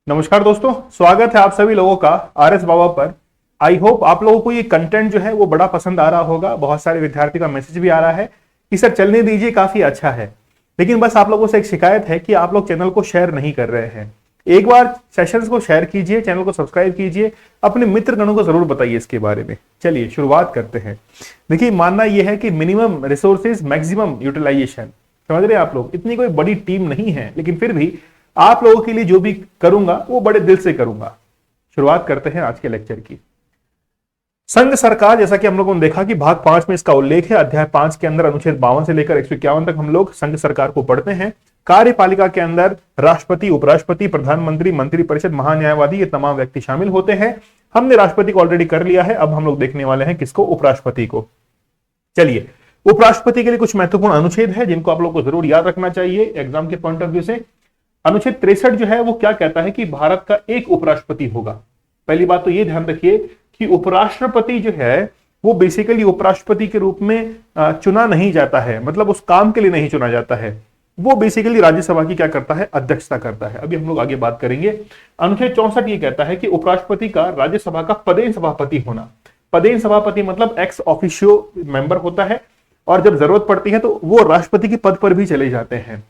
नमस्कार दोस्तों, स्वागत है आप सभी लोगों का आर एस बाबा पर। आई होप आप लोगों को ये कंटेंट जो है वो बड़ा पसंद आ रहा होगा। बहुत सारे विद्यार्थी का मैसेज भी आ रहा है कि सर चलने दीजिए, काफी अच्छा है। लेकिन बस आप लोगों से एक शिकायत है कि आप लोग चैनल को शेयर नहीं कर रहे हैं। एक बार सेशंस को शेयर कीजिए, चैनल को सब्सक्राइब कीजिए, अपने मित्रगणों को जरूर बताइए इसके बारे में। चलिए शुरुआत करते हैं। देखिए, मानना यह है कि मिनिमम रिसोर्सेज मैक्सिमम यूटिलाइजेशन, समझ रहे हैं आप लोग। इतनी कोई बड़ी टीम नहीं है, लेकिन फिर भी आप लोगों के लिए जो भी करूंगा वो बड़े दिल से करूंगा। शुरुआत करते हैं आज के लेक्चर की। संघ सरकार, जैसा कि हम लोगों ने देखा कि भाग 5 में इसका उल्लेख है। अध्याय 5 के अंदर अनुच्छेद 52 से लेकर 151 तक हम लोग संघ सरकार को पढ़ते हैं। कार्यपालिका के अंदर राष्ट्रपति, उपराष्ट्रपति, प्रधानमंत्री, मंत्रिपरिषद, महान्यायवादी, ये तमाम व्यक्ति शामिल होते हैं। हमने राष्ट्रपति को ऑलरेडी कर लिया है, अब हम लोग देखने वाले हैं किसको, उपराष्ट्रपति को। चलिए, उपराष्ट्रपति के लिए कुछ महत्वपूर्ण अनुच्छेद है जिनको आप लोग को जरूर याद रखना चाहिए एग्जाम के पॉइंट ऑफ व्यू से। अनुच्छेद 63 जो है वो क्या कहता है कि भारत का एक उपराष्ट्रपति होगा। पहली बात तो ये ध्यान रखिए कि उपराष्ट्रपति जो है वो बेसिकली उपराष्ट्रपति के रूप में चुना नहीं जाता है, मतलब उस काम के लिए नहीं चुना जाता है। वो बेसिकली राज्यसभा की क्या करता है, अध्यक्षता करता है। अभी हम लोग आगे बात करेंगे। अनुच्छेद 64 ये कहता है कि उपराष्ट्रपति का राज्यसभा का पदेन सभापति होना। पदेन सभापति मतलब एक्स ऑफिशियो मेंबर होता है, और जब जरूरत पड़ती है तो वो राष्ट्रपति के पद पर भी चले जाते हैं।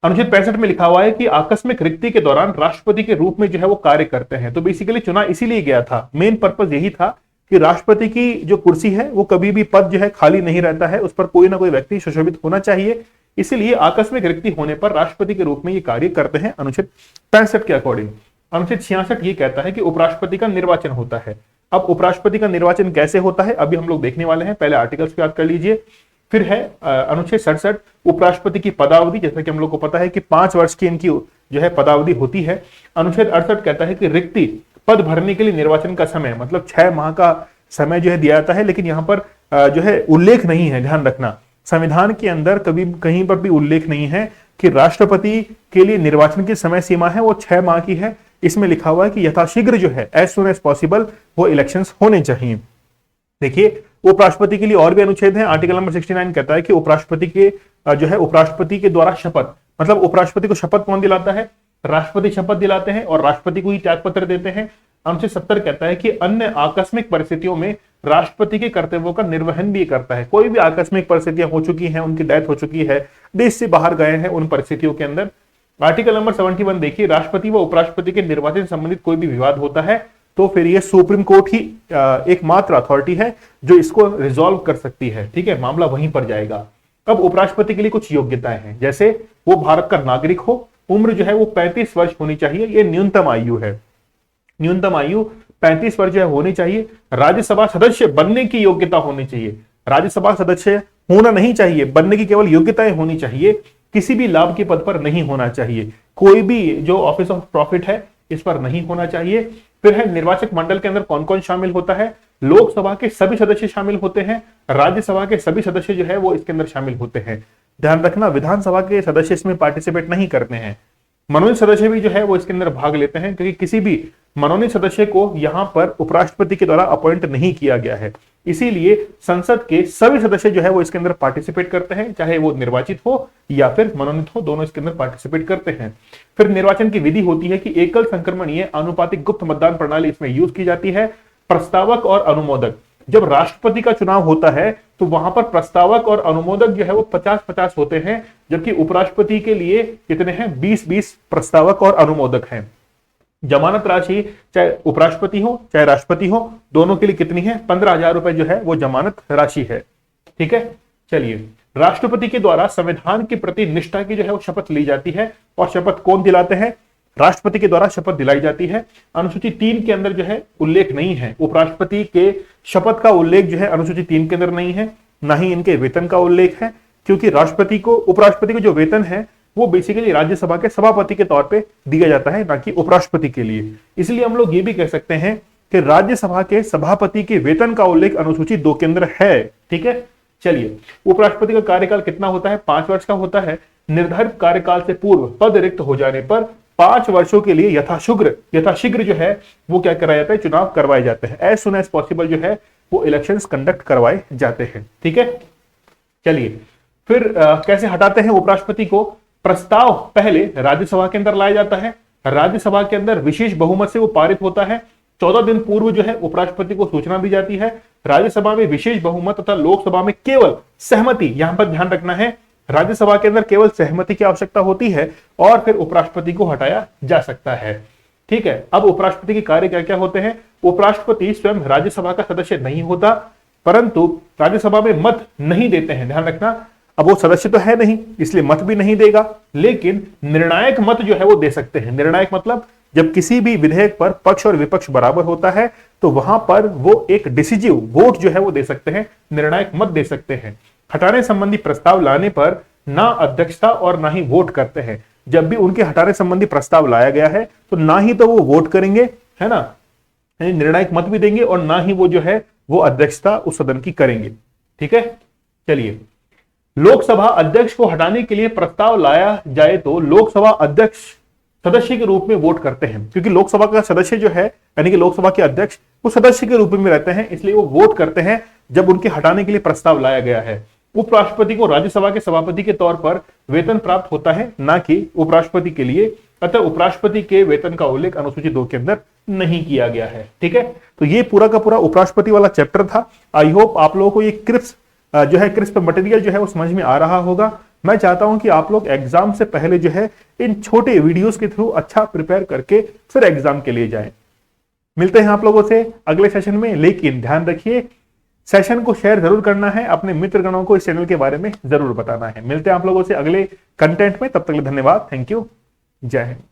अनुच्छेद 65 में लिखा हुआ है कि आकस्मिक रिक्ति के दौरान राष्ट्रपति के रूप में जो है वो कार्य करते हैं। तो बेसिकली चुना इसीलिए गया था, मेन पर्पस यही था कि राष्ट्रपति की जो कुर्सी है वो कभी भी पद जो है खाली नहीं रहता है, उस पर कोई ना कोई व्यक्ति सुशोभित होना चाहिए। इसीलिए आकस्मिक रिक्ति होने पर राष्ट्रपति के रूप में ये कार्य करते हैं अनुच्छेद 65 के अकॉर्डिंग। अनुच्छेद 66 ये कहता है कि उपराष्ट्रपति का निर्वाचन होता है। अब उपराष्ट्रपति का निर्वाचन कैसे होता है अभी हम लोग देखने वाले हैं। पहले आर्टिकल्स को याद कर लीजिए। फिर है अनुच्छेद 67, उपराष्ट्रपति की पदावधि। जैसा कि हम लोग को पता है कि 5 वर्ष की इनकी जो है पदावधि होती है। अनुच्छेद 68 कहता है कि रिक्ति पद भरने के लिए निर्वाचन का समय, मतलब 6 माह का समय जो है दिया जाता है। लेकिन यहाँ पर जो है उल्लेख नहीं है, ध्यान रखना, संविधान के अंदर कभी कहीं पर भी उल्लेख नहीं है कि राष्ट्रपति के लिए निर्वाचन की समय सीमा है वो 6 माह की है। इसमें लिखा हुआ है कि यथाशीघ्र जो है, एज सुन एज पॉसिबल, वो इलेक्शंस होने चाहिए। देखिए, उपराष्ट्रपति के लिए और भी अनुच्छेद हैं। आर्टिकल नंबर 69 कहता है कि उपराष्ट्रपति के जो है उपराष्ट्रपति के द्वारा शपथ, मतलब उपराष्ट्रपति को शपथ कौन दिलाता है, राष्ट्रपति शपथ दिलाते हैं और राष्ट्रपति को ही त्यागपत्र देते हैं। अनुच्छेद 70 कहता है कि अन्य आकस्मिक परिस्थितियों में राष्ट्रपति के कर्तव्यों का निर्वहन भी करता है। कोई भी आकस्मिक परिस्थितियां हो चुकी हैं, उनकी डेथ हो चुकी है, देश से बाहर गए हैं, उन परिस्थितियों के अंदर। आर्टिकल नंबर 71 देखिए, राष्ट्रपति व उपराष्ट्रपति के निर्वाचन संबंधित कोई भी विवाद होता है तो फिर ये सुप्रीम कोर्ट ही एकमात्र अथॉरिटी है जो इसको रिजॉल्व कर सकती है। ठीक है, मामला वहीं पर जाएगा। अब उपराष्ट्रपति के लिए कुछ योग्यताएं हैं, जैसे वो भारत का नागरिक हो, उम्र जो है वो 35 वर्ष होनी चाहिए, ये न्यूनतम आयु है। न्यूनतम आयु 35 वर्ष जो है होनी चाहिए। राज्यसभा सदस्य बनने की योग्यता होनी चाहिए। राज्यसभा सदस्य होना नहीं चाहिए, बनने की केवल योग्यताएं होनी चाहिए। किसी भी लाभ के पद पर नहीं होना चाहिए। कोई भी जो ऑफिस ऑफ प्रॉफिट है इस पर नहीं होना चाहिए। फिर है निर्वाचक मंडल के अंदर कौन कौन शामिल होता है। लोकसभा के सभी सदस्य शामिल होते हैं, राज्यसभा के सभी सदस्य जो है वो इसके अंदर शामिल होते हैं। ध्यान रखना, विधानसभा के सदस्य इसमें पार्टिसिपेट नहीं करते हैं। मनोनीत सदस्य भी जो है वो इसके अंदर भाग लेते हैं, क्योंकि किसी भी मनोनीत सदस्य को यहाँ पर उपराष्ट्रपति के द्वारा अपॉइंट नहीं किया गया है। इसीलिए संसद के सभी सदस्य जो है वो इसके अंदर पार्टिसिपेट करते हैं, चाहे वो निर्वाचित हो या फिर मनोनीत हो, दोनों इसके अंदर पार्टिसिपेट करते हैं। फिर निर्वाचन की विधि होती है कि एकल संक्रमणीय आनुपातिक गुप्त मतदान प्रणाली इसमें यूज की जाती है। प्रस्तावक और अनुमोदक, जब राष्ट्रपति का चुनाव होता है तो वहां पर प्रस्तावक और अनुमोदक जो है वो 50-50 होते हैं, जबकि उपराष्ट्रपति के लिए कितने हैं, 20-20 प्रस्तावक और अनुमोदक हैं। जमानत राशि चाहे उपराष्ट्रपति हो चाहे राष्ट्रपति हो, दोनों के लिए कितनी है, 15,000 रुपए जो है वो जमानत राशि है। ठीक है, चलिए, राष्ट्रपति के द्वारा संविधान के प्रति निष्ठा की जो है वो शपथ ली जाती है। और शपथ कौन दिलाते हैं, राष्ट्रपति के द्वारा शपथ दिलाई जाती है। अनुसूची 3 के अंदर जो है उल्लेख नहीं है, उपराष्ट्रपति के शपथ का उल्लेख जो है अनुसूची 3 के अंदर नहीं है, ना ही इनके वेतन का उल्लेख है, क्योंकि उपराष्ट्रपति को जो वेतन है वो बेसिकली राज्यसभा के सभापति के तौर पे दिया जाता है, ना कि उपराष्ट्रपति के लिए। इसलिए हम लोग ये भी कह सकते हैं कि राज्यसभा के सभापति के वेतन का उल्लेख अनुसूची 2 के अंदर है। ठीक है, चलिए, उपराष्ट्रपति का कार्यकाल कितना होता है, 5 वर्ष का होता है। निर्धारित कार्यकाल से पूर्व पद रिक्त हो जाने पर 5 वर्षों के लिए यथाशीघ्र जो है वो क्या कराया जाता है, चुनाव करवाए जाते हैं। एज सुन एज पॉसिबल जो है वो इलेक्शंस कंडक्ट करवाए जाते हैं। ठीक है, चलिए, फिर कैसे हटाते हैं उपराष्ट्रपति को। प्रस्ताव पहले राज्यसभा के अंदर लाया जाता है, राज्यसभा के अंदर विशेष बहुमत से वो पारित होता है। 14 दिन पूर्व जो है उपराष्ट्रपति को सूचना दी जाती है। राज्यसभा में विशेष बहुमत तथा लोकसभा में केवल सहमति, यहां पर ध्यान रखना है, राज्यसभा के अंदर केवल सहमति की आवश्यकता होती है और फिर उपराष्ट्रपति को हटाया जा सकता है। ठीक है, अब उपराष्ट्रपति के कार्य क्या क्या होते हैं। उपराष्ट्रपति स्वयं राज्यसभा का सदस्य नहीं होता, परंतु राज्यसभा में मत नहीं देते हैं। ध्यान रखना, अब वो सदस्य तो है नहीं इसलिए मत भी नहीं देगा, लेकिन निर्णायक मत जो है वो दे सकते हैं। निर्णायक मतलब जब किसी भी विधेयक पर पक्ष और विपक्ष बराबर होता है तो वहां पर वो एक डिसिजिव वोट जो है वो दे सकते हैं, निर्णायक मत दे सकते हैं। हटाने संबंधी प्रस्ताव लाने पर ना अध्यक्षता और ना ही वोट करते हैं। जब भी उनके हटाने संबंधी प्रस्ताव लाया गया है तो ना ही तो वो वोट करेंगे, है ना, निर्णायक मत भी देंगे, और ना ही वो जो है वो अध्यक्षता उस सदन की करेंगे। ठीक है, चलिए, लोकसभा अध्यक्ष को हटाने के लिए प्रस्ताव लाया जाए तो लोकसभा अध्यक्ष सदस्य के रूप में वोट करते हैं, क्योंकि लोकसभा का सदस्य जो है यानी कि लोकसभा के अध्यक्ष वो सदस्य के रूप में रहते हैं, इसलिए वो वोट करते हैं जब उनके हटाने के लिए प्रस्ताव लाया गया है। उपराष्ट्रपति को राज्यसभा के सभापति के तौर पर वेतन प्राप्त होता है, ना कि उपराष्ट्रपति के लिए, अतः उपराष्ट्रपति के वेतन का उल्लेख अनुसूची 2 के अंदर नहीं किया गया है। ठीक है, तो ये पूरा का पूरा उपराष्ट्रपति वाला चैप्टर था। आई होप आप लोगों को ये क्रिस्प मटेरियल जो है वो समझ में आ रहा होगा। मैं चाहता हूं कि आप लोग एग्जाम से पहले जो है इन छोटे वीडियोस के थ्रू अच्छा प्रिपेयर करके फिर एग्जाम के लिए जाएं। मिलते हैं आप लोगों से अगले सेशन में, लेकिन ध्यान रखिए सेशन को शेयर जरूर करना है, अपने मित्रगणों को इस चैनल के बारे में जरूर बताना है। मिलते हैं आप लोगों से अगले कंटेंट में, तब तक के लिए धन्यवाद, थैंक यू, जय हिंद।